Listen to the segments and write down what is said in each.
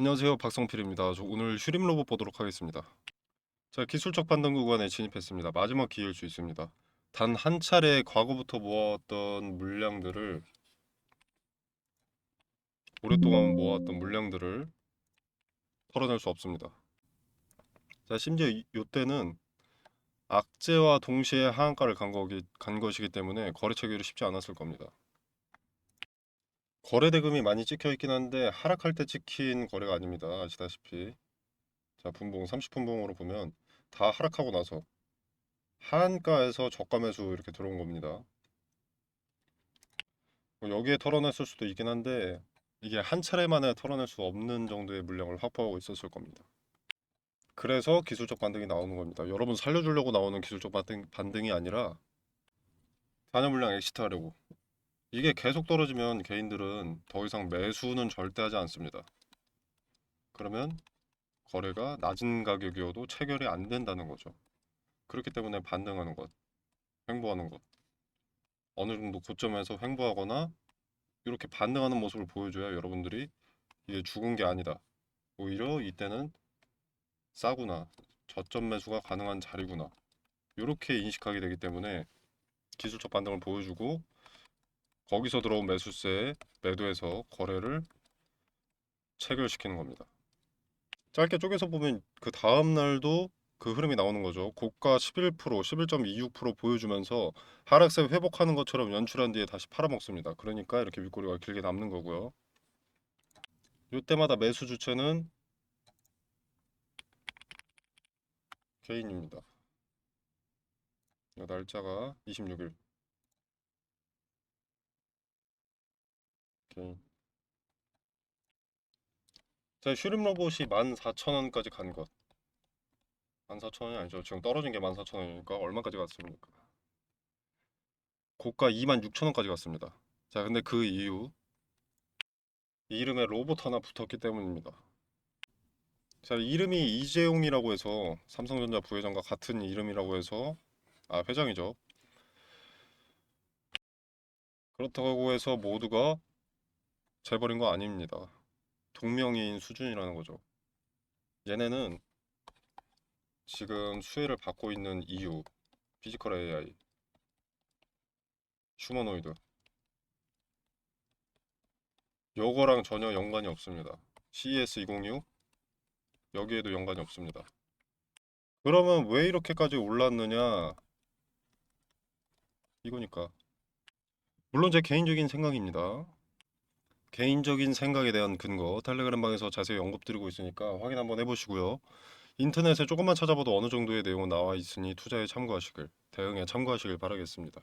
안녕하세요. 박성필입니다. 저 오늘 슈림 로봇 보도록 하겠습니다. 자, 기술적 판단 구간에 진입했습니다. 마지막 기회일 수 있습니다. 단 한 차례 과거부터 모았던 물량들을 오랫동안 모았던 물량들을 털어낼 수 없습니다. 자, 심지어 이때는 악재와 동시에 하한가를 간 것이기 때문에 거래 체결이 쉽지 않았을 겁니다. 거래 대금이 많이 찍혀 있긴 한데 하락할 때 찍힌 거래가 아닙니다. 아시다시피. 자, 분봉 30분봉으로 보면 다 하락하고 나서 하한가에서 저가 매수 이렇게 들어온 겁니다. 뭐 여기에 털어냈을 수도 있긴 한데 이게 한 차례만에 털어낼 수 없는 정도의 물량을 확보하고 있었을 겁니다. 그래서 기술적 반등이 나오는 겁니다. 여러분 살려주려고 나오는 기술적 반등이 아니라 잔여 물량 엑시트하려고. 이게 계속 떨어지면 개인들은 더 이상 매수는 절대 하지 않습니다. 그러면 거래가 낮은 가격이어도 체결이 안 된다는 거죠. 그렇기 때문에 반등하는 것, 횡보하는 것, 어느 정도 고점에서 횡보하거나 이렇게 반등하는 모습을 보여줘야 여러분들이 이게 죽은 게 아니다. 오히려 이때는 싸구나. 저점 매수가 가능한 자리구나. 이렇게 인식하게 되기 때문에 기술적 반등을 보여주고 거기서 들어온 매수세에 매도해서 거래를 체결시키는 겁니다. 짧게 쪼개서 보면 그 다음 날도 그 흐름이 나오는 거죠. 고가 11%, 11.26% 보여주면서 하락세 회복하는 것처럼 연출한 뒤에 다시 팔아먹습니다. 그러니까 이렇게 윗꼬리가 길게 남는 거고요. 이때마다 매수 주체는 개인입니다. 날짜가 26일 개인. 자, 슈림 로봇이 14,000원까지 간 것. 14,000원이 아니죠. 지금 떨어진 게 14,000원이니까 얼마까지 갔습니까? 고가 26,000원까지 갔습니다. 자, 근데 그 이유 이 이름에 로봇 하나 붙었기 때문입니다. 자, 이름이 이재용이라고 해서 삼성전자 부회장과 같은 이름이라고 해서 회장이죠. 그렇다고 해서 모두가 재벌인 거 아닙니다. 동명이인 수준이라는 거죠. 얘네는 지금 수혜를 받고 있는 이유, 피지컬 AI, 휴머노이드 요거랑 전혀 연관이 없습니다. CES 2026 여기에도 연관이 없습니다. 그러면 왜 이렇게까지 올랐느냐? 이거니까. 물론 제 개인적인 생각입니다. 개인적인 생각에 대한 근거 텔레그램 방에서 자세히 언급드리고 있으니까 확인 한번 해보시고요. 인터넷에 조금만 찾아봐도 어느 정도의 내용은 나와 있으니 투자에 참고하시길, 대응에 참고하시길 바라겠습니다.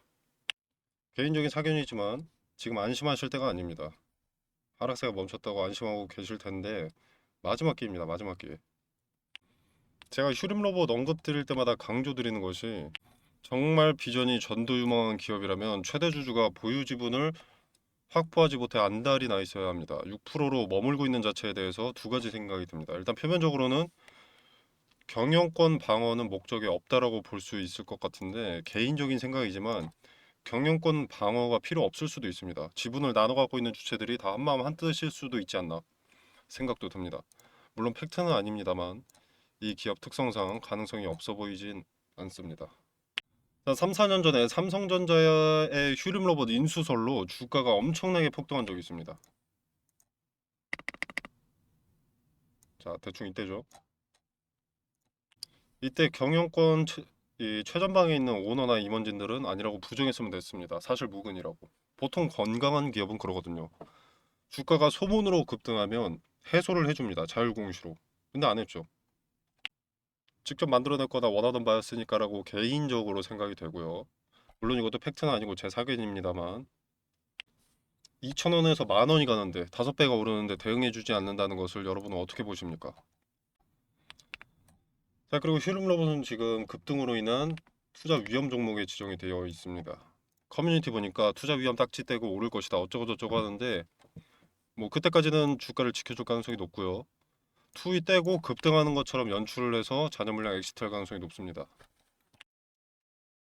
개인적인 사견이지만 지금 안심하실 때가 아닙니다. 하락세가 멈췄다고 안심하고 계실 텐데 마지막 기회입니다. 마지막 기회. 제가 휴림 로봇 언급드릴 때마다 강조드리는 것이 정말 비전이 전도유망한 기업이라면 최대 주주가 보유 지분을 확보하지 못해 안달이 나 있어야 합니다. 6%로 머물고 있는 자체에 대해서 두 가지 생각이 듭니다. 일단 표면적으로는 경영권 방어는 목적이 없다라고 볼 수 있을 것 같은데 개인적인 생각이지만 경영권 방어가 필요 없을 수도 있습니다. 지분을 나눠 갖고 있는 주체들이 다 한마음 한뜻일 수도 있지 않나 생각도 듭니다. 물론 팩트는 아닙니다만 이 기업 특성상 가능성이 없어 보이진 않습니다. 3, 4년 전에 삼성전자의 휴림 로봇 인수설로 주가가 엄청나게 폭등한 적이 있습니다. 자, 대충 이때죠. 이때 경영권 이 최전방에 있는 오너나 임원진들은 아니라고 부정했으면 됐습니다. 사실 무근이라고. 보통 건강한 기업은 그러거든요. 주가가 소문으로 급등하면 해소를 해줍니다. 자율공시로. 근데 안 했죠. 직접 만들어냈거나 원하던 바였으니까라고 개인적으로 생각이 되고요. 물론 이것도 팩트는 아니고 제 사견입니다만 2,000원에서 10,000원이 가는데 5배가 오르는데 대응해주지 않는다는 것을 여러분은 어떻게 보십니까? 자, 그리고 휴림로봇은 지금 급등으로 인한 투자 위험 종목에 지정이 되어 있습니다. 커뮤니티 보니까 투자 위험 딱지 떼고 오를 것이다 어쩌고 저쩌고 하는데 뭐 그때까지는 주가를 지켜줄 가능성이 높고요. 투이 떼고 급등하는 것처럼 연출을 해서 잔여 물량 엑시트할 가능성이 높습니다.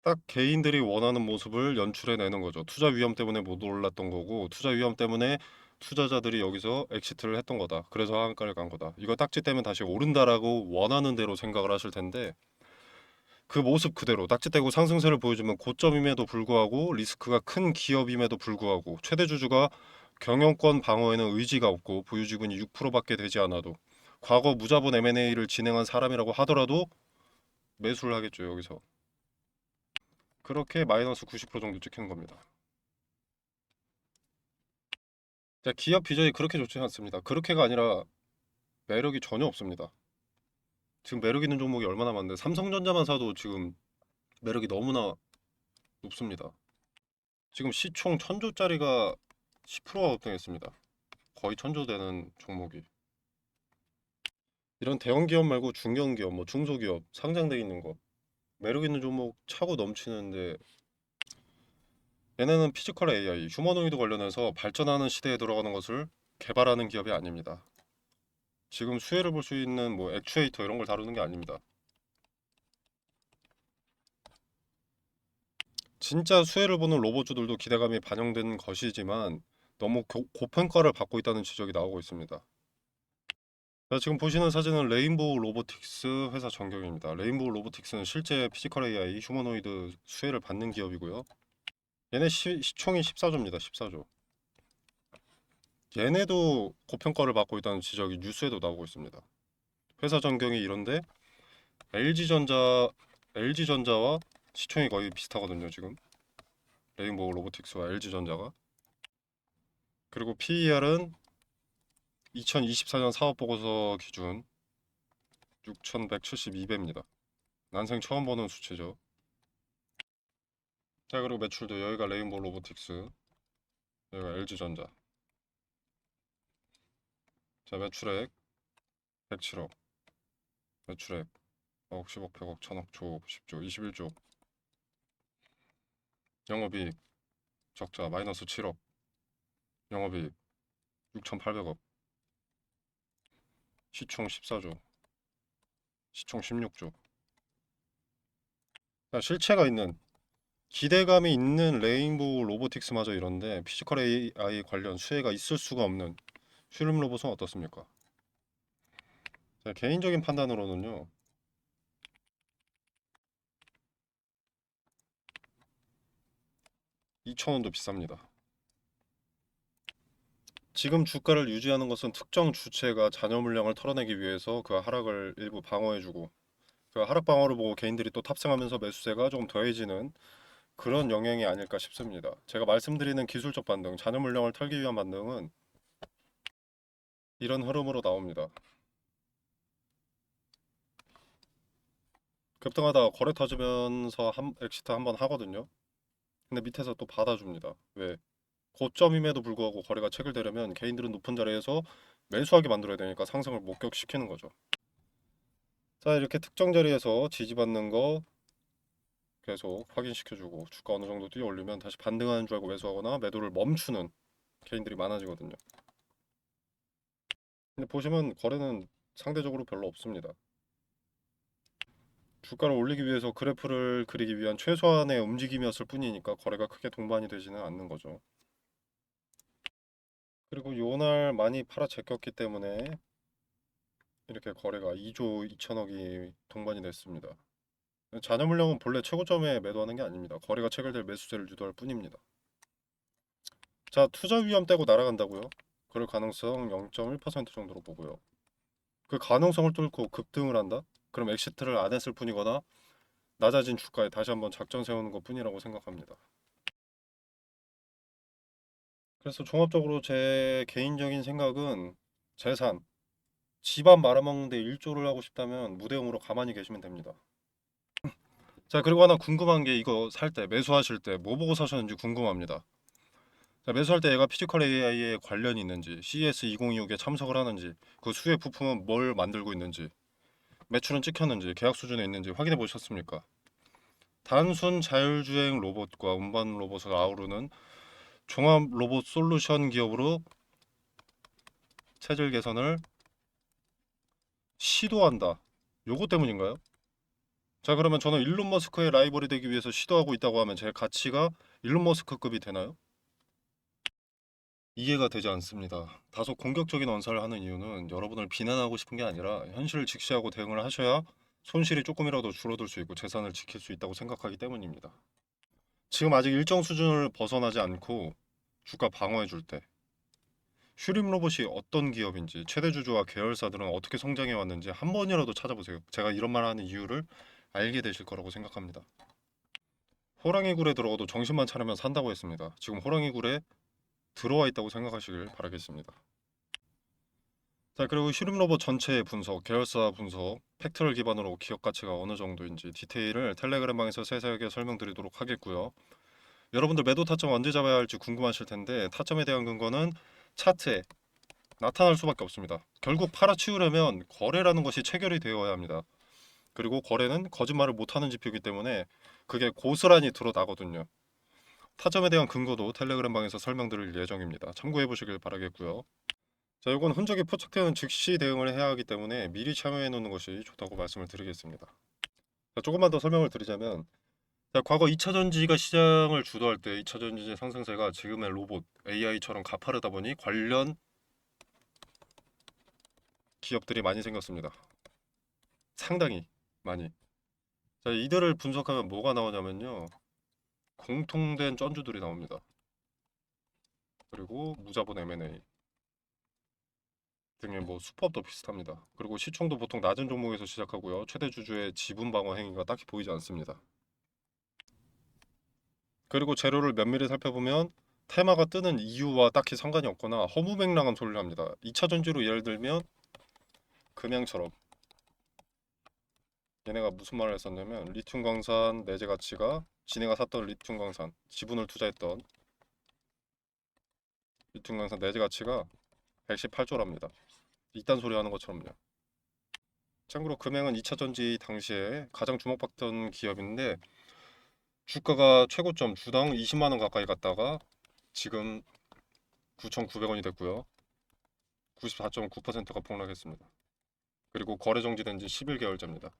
딱 개인들이 원하는 모습을 연출해내는 거죠. 투자 위험 때문에 못 올랐던 거고 투자 위험 때문에 투자자들이 여기서 엑시트를 했던 거다. 그래서 하한가를 간 거다. 이거 딱지 떼면 다시 오른다라고 원하는 대로 생각을 하실 텐데 그 모습 그대로 딱지 떼고 상승세를 보여주면 고점임에도 불구하고 리스크가 큰 기업임에도 불구하고 최대 주주가 경영권 방어에는 의지가 없고 보유지분이 6%밖에 되지 않아도 과거 무자본 M&A를 진행한 사람이라고 하더라도 매수를 하겠죠. 여기서 그렇게 마이너스 90% 정도 찍히는 겁니다. 자, 기업 비전이 그렇게 좋지 않습니다. 그렇게가 아니라 매력이 전혀 없습니다. 지금 매력 있는 종목이 얼마나 많은데 삼성전자만 사도 지금 매력이 너무나 높습니다. 지금 시총 1000조짜리가 10%가 급등했습니다. 거의 1000조 되는 종목이. 이런 대형 기업 말고 중견 기업, 뭐 중소기업 상장돼 있는 거 매력 있는 종목 차고 넘치는데 얘네는 피지컬 AI, 휴머노이드 관련해서 발전하는 시대에 들어가는 것을 개발하는 기업이 아닙니다. 지금 수혜를 볼 수 있는 뭐 액추에이터 이런 걸 다루는 게 아닙니다. 진짜 수혜를 보는 로봇주들도 기대감이 반영된 것이지만 너무 고평가를 받고 있다는 지적이 나오고 있습니다. 자, 지금 보시는 사진은 레인보우 로보틱스 회사 전경입니다. 레인보우 로보틱스는 실제 피지컬 AI 휴머노이드 수혜를 받는 기업이고요. 얘네 시총이 14조입니다. 14조. 얘네도 고평가를 받고 있다는 지적이 뉴스에도 나오고 있습니다. 회사 전경이 이런데 LG전자 LG전자와 시총이 거의 비슷하거든요. 지금 레인보우 로보틱스와 LG전자가. 그리고 PER은 2024년 사업보고서 기준 6,172배입니다. 난생 처음 보는 수치죠. 자, 그리고 매출도 여기가 레인보우 로보틱스, 여기가 LG전자. 자, 매출액 107억, 매출액 5억, 10억, 100억, 1000억, 조, 10조, 21조. 영업이익 적자 마이너스 7억, 영업이익 6,800억, 시총 14조, 시총 16조. 자, 실체가 있는 기대감이 있는 레인보우 로보틱스마저 이런데 피지컬 AI 관련 수혜가 있을 수가 없는 슈름 로봇은 어떻습니까? 자, 개인적인 판단으로는요. 2,000원도 비쌉니다. 지금 주가를 유지하는 것은 특정 주체가 잔여 물량을 털어내기 위해서 그 하락을 일부 방어해주고 그 하락 방어를 보고 개인들이 또 탑승하면서 매수세가 조금 더해지는 그런 영향이 아닐까 싶습니다. 제가 말씀드리는 기술적 반등, 잔여 물량을 털기 위한 반등은 이런 흐름으로 나옵니다. 급등하다가 거래 터지면서 엑시트 한번 하거든요. 근데 밑에서 또 받아줍니다. 왜? 고점임에도 불구하고 거래가 체결되려면 개인들은 높은 자리에서 매수하게 만들어야 되니까 상승을 목격시키는 거죠. 자, 이렇게 특정 자리에서 지지받는 거 계속 확인시켜주고 주가 어느 정도 뛰어 올리면 다시 반등하는 줄 알고 매수하거나 매도를 멈추는 개인들이 많아지거든요. 근데 보시면 거래는 상대적으로 별로 없습니다. 주가를 올리기 위해서 그래프를 그리기 위한 최소한의 움직임이었을 뿐이니까 거래가 크게 동반이 되지는 않는 거죠. 그리고 요날 많이 팔아 제꼈기 때문에 이렇게 거래가 2조 2천억이 동반이 됐습니다. 잔여 물량은 본래 최고점에 매도하는 게 아닙니다. 거래가 체결될 매수세를 유도할 뿐입니다. 자, 투자 위험 떼고 날아간다고요? 그럴 가능성 0.1% 정도로 보고요. 그 가능성을 뚫고 급등을 한다? 그럼 엑시트를 안 했을 뿐이거나 낮아진 주가에 다시 한번 작전 세우는 것 뿐이라고 생각합니다. 그래서 종합적으로 제 개인적인 생각은 재산, 집안 말아먹는데 일조를 하고 싶다면 무대응으로 가만히 계시면 됩니다. 자, 그리고 하나 궁금한 게 이거 살 때, 매수하실 때 뭐 보고 사셨는지 궁금합니다. 자, 매수할 때 얘가 피지컬 AI에 관련이 있는지, CES 2026에 참석을 하는지, 그 수혜 부품은 뭘 만들고 있는지, 매출은 찍혔는지, 계약 수준에 있는지 확인해 보셨습니까? 단순 자율주행 로봇과 운반 로봇을 아우르는 종합 로봇 솔루션 기업으로 체질 개선을 시도한다. 요거 때문인가요? 자, 그러면 저는 일론 머스크의 라이벌이 되기 위해서 시도하고 있다고 하면 제 가치가 일론 머스크급이 되나요? 이해가 되지 않습니다. 다소 공격적인 언사를 하는 이유는 여러분을 비난하고 싶은 게 아니라 현실을 직시하고 대응을 하셔야 손실이 조금이라도 줄어들 수 있고 재산을 지킬 수 있다고 생각하기 때문입니다. 지금 아직 일정 수준을 벗어나지 않고 주가 방어해 줄 때 슈림 로봇이 어떤 기업인지 최대 주주와 계열사들은 어떻게 성장해 왔는지 한 번이라도 찾아보세요. 제가 이런 말 하는 이유를 알게 되실 거라고 생각합니다. 호랑이 굴에 들어가도 정신만 차리면 산다고 했습니다. 지금 호랑이 굴에 들어와 있다고 생각하시길 바라겠습니다. 자, 그리고 슈림 로봇 전체의 분석, 계열사 분석, 팩트를 기반으로 기업 가치가 어느 정도인지 디테일을 텔레그램방에서 세세하게 설명드리도록 하겠고요. 여러분들 매도 타점 언제 잡아야 할지 궁금하실 텐데 타점에 대한 근거는 차트에 나타날 수밖에 없습니다. 결국 팔아치우려면 거래라는 것이 체결이 되어야 합니다. 그리고 거래는 거짓말을 못하는 지표이기 때문에 그게 고스란히 드러나거든요. 타점에 대한 근거도 텔레그램방에서 설명드릴 예정입니다. 참고해 보시길 바라겠고요. 자, 이건 흔적이 포착되는 즉시 대응을 해야 하기 때문에 미리 참여해 놓는 것이 좋다고 말씀을 드리겠습니다. 자, 조금만 더 설명을 드리자면 자, 과거 2차 전지가 시장을 주도할 때 2차 전지의 상승세가 지금의 로봇, AI처럼 가파르다 보니 관련 기업들이 많이 생겼습니다. 상당히 많이. 자, 이들을 분석하면 뭐가 나오냐면요. 공통된 쩐주들이 나옵니다. 그리고 무자본 M&A 등의 뭐 수법도 비슷합니다. 그리고 시총도 보통 낮은 종목에서 시작하고요. 최대 주주의 지분 방어 행위가 딱히 보이지 않습니다. 그리고 재료를 면밀히 살펴보면 테마가 뜨는 이유와 딱히 상관이 없거나 허무맹랑한 소리를 합니다. 2차 전지로 예를 들면 금양처럼 얘네가 무슨 말을 했었냐면 리튬 광산 내재 가치가 지네가 샀던 리튬 광산 지분을 투자했던 리튬 광산 내재 가치가 118조랍니다. 이딴 소리 하는 것처럼요. 참고로 금행은 2차 전지 당시에 가장 주목받던 기업인데 주가가 최고점 주당 20만 원 가까이 갔다가 지금 9,900원이 됐고요. 94.9%가 폭락했습니다. 그리고 거래 정지된 지 11개월째입니다.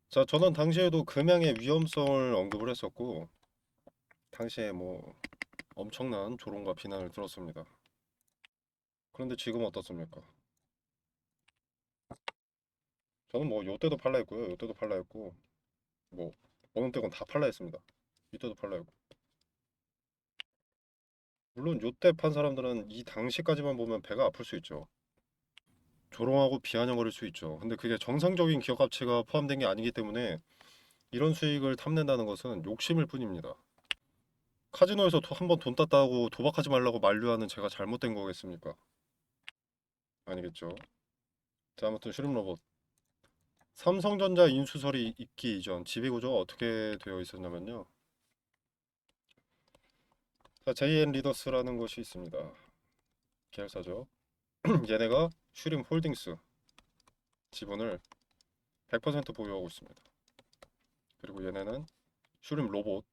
자, 저는 당시에도 금양의 위험성을 언급을 했었고 당시에 뭐 엄청난 조롱과 비난을 들었습니다. 그런데 지금 어떻습니까? 저는 뭐 요때도 팔라 했고요. 요때도 팔라 했고 뭐 어느 때건 다 팔라 했습니다. 이때도 팔라 했고 물론 요때 판 사람들은 이 당시까지만 보면 배가 아플 수 있죠. 조롱하고 비아냥거릴 수 있죠. 근데 그게 정상적인 기업 가치가 포함된 게 아니기 때문에 이런 수익을 탐낸다는 것은 욕심일 뿐입니다. 카지노에서 한번 돈 땄다고 도박하지 말라고 만류하는 제가 잘못된 거겠습니까? 아니겠죠. 자, 아무튼 슈림 로봇. 삼성전자 인수설이 있기 이전 지배구조가 어떻게 되어 있었냐면요. 자, JN 리더스라는 것이 있습니다. 계열사죠. 얘네가 슈림 홀딩스 지분을 100% 보유하고 있습니다. 그리고 얘네는 슈림 로봇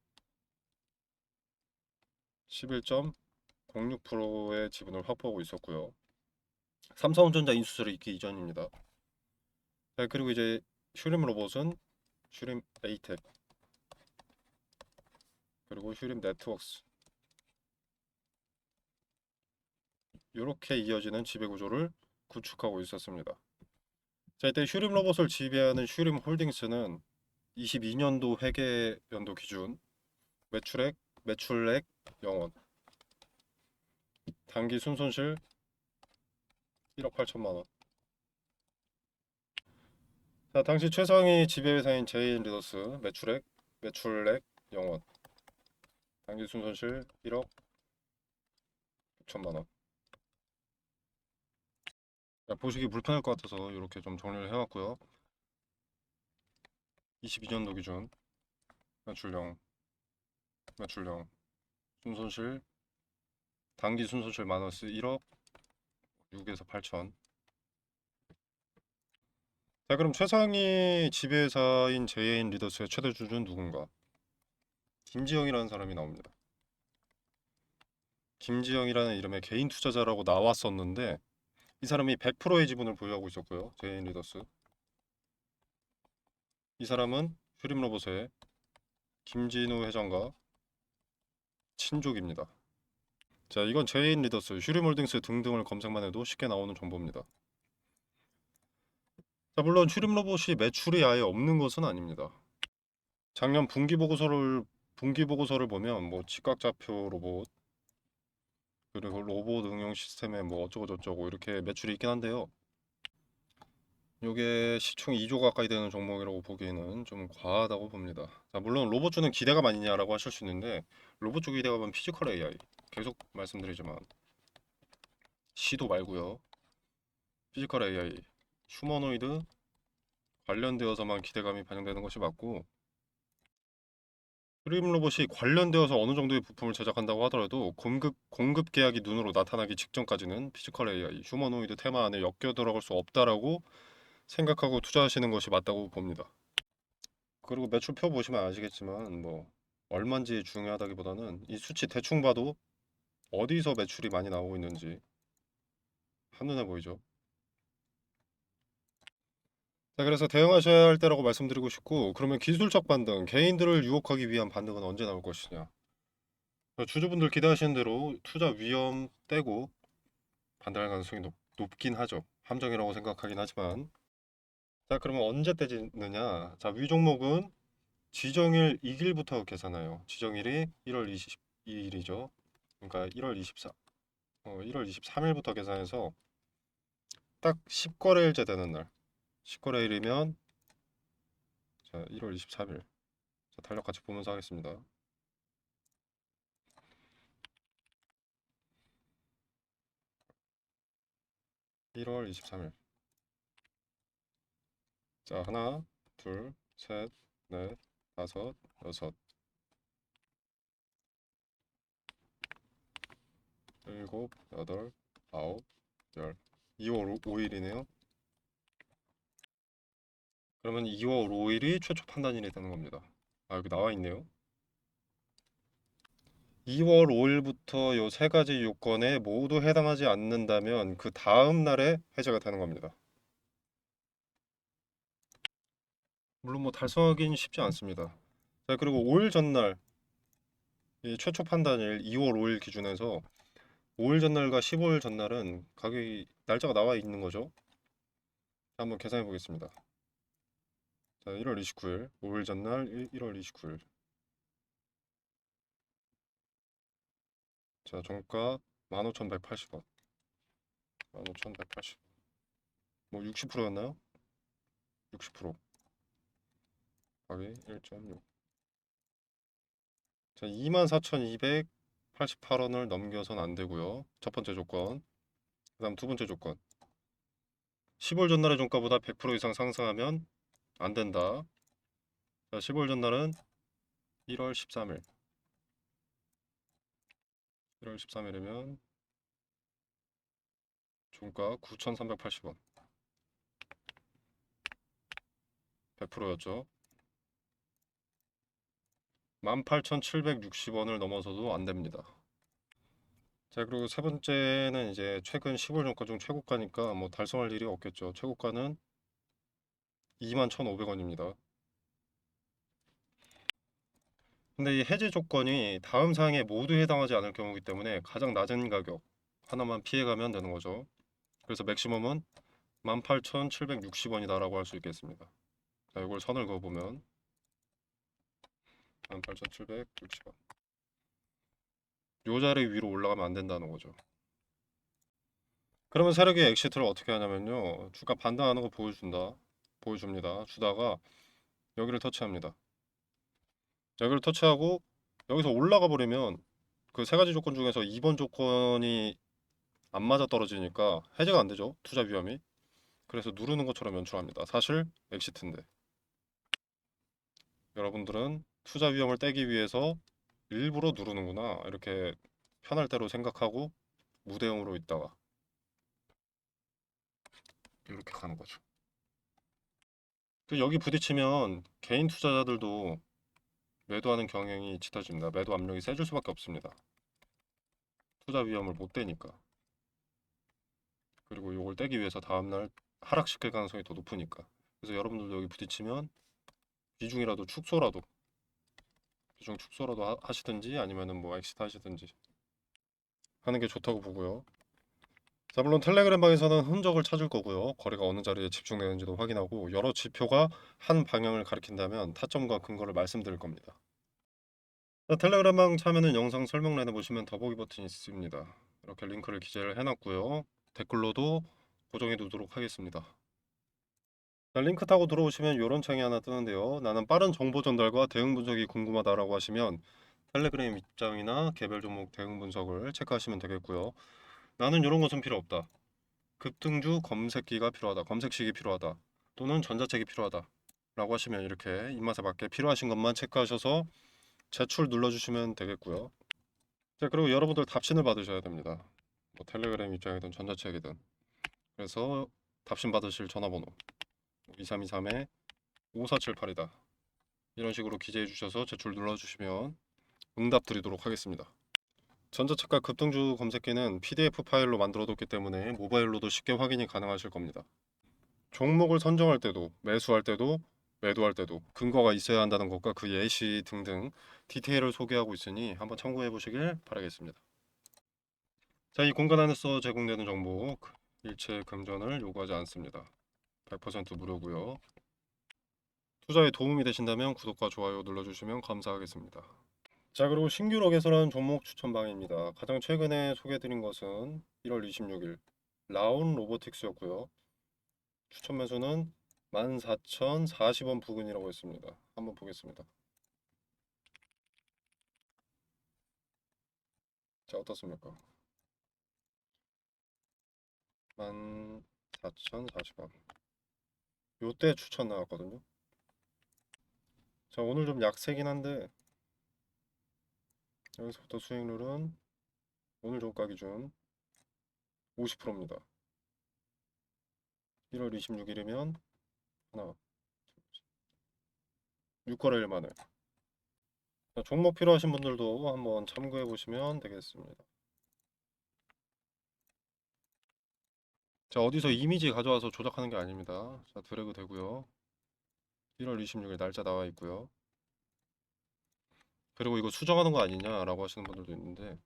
11.06%의 지분을 확보하고 있었고요. 삼성전자 인수설이 있기 이전입니다. 네, 그리고 이제 슈림 로봇은 슈림 에이텍 그리고 슈림 네트워크스 이렇게 이어지는 지배 구조를 구축하고 있었습니다. 자, 이때 슈림 로봇을 지배하는 슈림 홀딩스는 22년도 회계 연도 기준 매출액 영원, 단기 순손실 1억 8천만 원. 자, 당시 최상위 지배회사인 제인 리더스 매출액 영원, 단기 순손실 1억 6천만 원. 자, 보시기 불편할 것 같아서 이렇게 좀 정리를 해왔고요. 22년도 기준 매출령, 순손실, 단기 순손실 마이너스 1억 6에서 8천. 자, 그럼 최상위 지배사인 제인 리더스의 최대 주주는 누군가? 김지영이라는 사람이 나옵니다. 김지영이라는 이름의 개인 투자자라고 나왔었는데 이 사람이 100%의 지분을 보유하고 있었고요. 제인 리더스. 이 사람은 슈림로봇의 김진우 회장과 친족입니다. 자, 이건 제인 리더스, 슈림홀딩스 등등을 검색만 해도 쉽게 나오는 정보입니다. 자, 물론 슈림 로봇이 매출이 아예 없는 것은 아닙니다. 작년 분기 보고서를 보면 뭐 직각좌표 로봇 그리고 로봇 응용 시스템에 뭐 어쩌고 저쩌고 이렇게 매출이 있긴 한데요. 요게 시총 2조 가까이 되는 종목이라고 보기에는 좀 과하다고 봅니다. 자, 물론 로봇 주는 기대감 아니냐라고 하실 수 있는데 로봇 주 기대감은 피지컬 AI 계속 말씀드리지만 시도 말고요. 피지컬 AI, 휴머노이드 관련되어서만 기대감이 반영되는 것이 맞고 프림 로봇이 관련되어서 어느 정도의 부품을 제작한다고 하더라도 공급 계약이 눈으로 나타나기 직전까지는 피지컬 AI, 휴머노이드 테마 안에 엮여 들어갈 수 없다라고 생각하고 투자하시는 것이 맞다고 봅니다. 그리고 매출표 보시면 아시겠지만 뭐 얼마인지 중요하다기보다는 이 수치 대충 봐도 어디서 매출이 많이 나오고 있는지 한눈에 보이죠. 자, 그래서 대응하셔야 할 때라고 말씀드리고 싶고, 그러면 기술적 반등, 개인들을 유혹하기 위한 반등은 언제 나올 것이냐. 주주분들 기대하시는 대로 투자 위험 떼고 반등할 가능성이 높긴 하죠. 함정이라고 생각하긴 하지만. 자, 그러면 언제 떼지느냐. 자, 위 종목은 지정일 2일부터 계산해요. 지정일이 1월 22일이죠. 그러니까 1월 23일부터 계산해서 딱 10거래일째 되는 날. 10거래일이면 자, 1월 23일. 자, 달력 같이 보면서 하겠습니다. 1월 23일. 자, 하나, 둘, 셋, 넷, 다섯, 여섯, 일곱, 여덟, 아홉, 열. 2월 5일이네요. 그러면 2월 5일이 최초 판단일이 되는 겁니다. 아, 여기 나와 있네요. 2월 5일부터 요 세 가지 요건에 모두 해당하지 않는다면 그 다음 날에 해제가 되는 겁니다. 물론 뭐 달성하기는 쉽지 않습니다. 자, 그리고 5일 전날 이 최초 판단일 2월 5일 기준에서 5일 전날과 15일 전날은 가격이 날짜가 나와 있는 거죠. 한번 계산해 보겠습니다. 자, 1월 29일, 5일 전날 1월 29일. 자, 종가 15,180원. 15,180원. 뭐 60%였나요? 60%. 가격이 1.6. 자, 24,288원을 넘겨선 안 되고요. 첫 번째 조건. 그다음 두 번째 조건. 15일 전날의 종가보다 100% 이상 상승하면 안 된다. 자, 15일 전날은 1월 13일. 1월 13일이면 종가 9,380원. 100%였죠. 18,760원을 넘어서도 안 됩니다. 자, 그리고 세 번째는 이제 최근 15일 종가 중 최고가니까 뭐 달성할 일이 없겠죠. 최고가는 21,500원입니다. 근데 이 해지 조건이 다음 사항에 모두 해당하지 않을 경우이기 때문에 가장 낮은 가격 하나만 피해가면 되는 거죠. 그래서 맥시멈은 18,760원이다라고 할 수 있겠습니다. 자, 이걸 선을 그어보면 18,760원. 요 자리 위로 올라가면 안 된다는 거죠. 그러면 세력이 엑시트를 어떻게 하냐면요. 주가 반등하는 거 보여줍니다. 주다가 여기를 터치합니다. 여기를 터치하고 여기서 올라가 버리면 그 세 가지 조건 중에서 2번 조건이 안 맞아 떨어지니까 해제가 안 되죠. 투자 위험이. 그래서 누르는 것처럼 연출합니다. 사실 엑시트인데. 여러분들은 투자 위험을 떼기 위해서 일부러 누르는구나. 이렇게 편할 대로 생각하고 무대응으로 있다가 이렇게 가는 거죠. 그 여기 부딪히면 개인 투자자들도 매도하는 경향이 짙어집니다. 매도 압력이 세질 수밖에 없습니다. 투자 위험을 못 떼니까. 그리고 이걸 떼기 위해서 다음날 하락시킬 가능성이 더 높으니까. 그래서 여러분들도 여기 부딪히면 비중 축소라도 하시든지 아니면은 뭐 엑시트 하시든지 하는 게 좋다고 보고요. 자, 물론 텔레그램 방에서는 흔적을 찾을 거고요. 거리가 어느 자리에 집중되는지도 확인하고 여러 지표가 한 방향을 가리킨다면 타점과 근거를 말씀드릴 겁니다. 자, 텔레그램 방 참여는 영상 설명란에 보시면 더보기 버튼이 있습니다. 이렇게 링크를 기재를 해놨고요. 댓글로도 고정해 두도록 하겠습니다. 자, 링크 타고 들어오시면 이런 창이 하나 뜨는데요. 나는 빠른 정보 전달과 대응 분석이 궁금하다라고 하시면 텔레그램 입장이나 개별 종목 대응 분석을 체크하시면 되겠고요. 나는 이런 것은 필요 없다. 급등주 검색기가 필요하다. 검색식이 필요하다. 또는 전자책이 필요하다. 라고 하시면 이렇게 입맛에 맞게 필요하신 것만 체크하셔서 제출 눌러주시면 되겠고요. 자, 그리고 여러분들 답신을 받으셔야 됩니다. 뭐 텔레그램 입장이든 전자책이든. 그래서 답신 받으실 전화번호 2323-5478이다. 이런 식으로 기재해 주셔서 제출 눌러주시면 응답 드리도록 하겠습니다. 전자책과 급등주 검색기는 PDF 파일로 만들어뒀기 때문에 모바일로도 쉽게 확인이 가능하실 겁니다. 종목을 선정할 때도 매수할 때도 매도할 때도 근거가 있어야 한다는 것과 그 예시 등등 디테일을 소개하고 있으니 한번 참고해 보시길 바라겠습니다. 자, 이 공간 안에서 제공되는 정보 일체 금전을 요구하지 않습니다. 100% 무료고요. 투자에 도움이 되신다면 구독과 좋아요 눌러주시면 감사하겠습니다. 자, 그리고 신규로 개설한 종목 추천방입니다. 가장 최근에 소개해드린 것은 1월 26일 라온 로보틱스였고요. 추천 매수는 14,040원 부근이라고 했습니다. 한번 보겠습니다. 자, 어떻습니까? 14,040원. 요때 추천 나왔거든요. 자, 오늘 좀 약세긴 한데 여기서부터 수익률은 오늘 종가 기준 50%입니다. 1월 26일이면 하나, 6거래일 만에. 자, 종목 필요하신 분들도 한번 참고해 보시면 되겠습니다. 자, 어디서 이미지 가져와서 조작하는 게 아닙니다. 자, 드래그 되고요. 1월 26일 날짜 나와 있고요. 그리고 이거 수정하는 거 아니냐라고 하시는 분들도 있는데,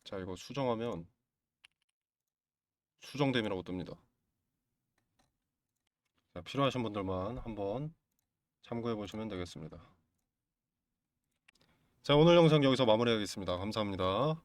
자, 이거 수정하면 수정됨이라고 뜹니다. 자, 필요하신 분들만 한번 참고해 보시면 되겠습니다. 자, 오늘 영상 여기서 마무리하겠습니다. 감사합니다.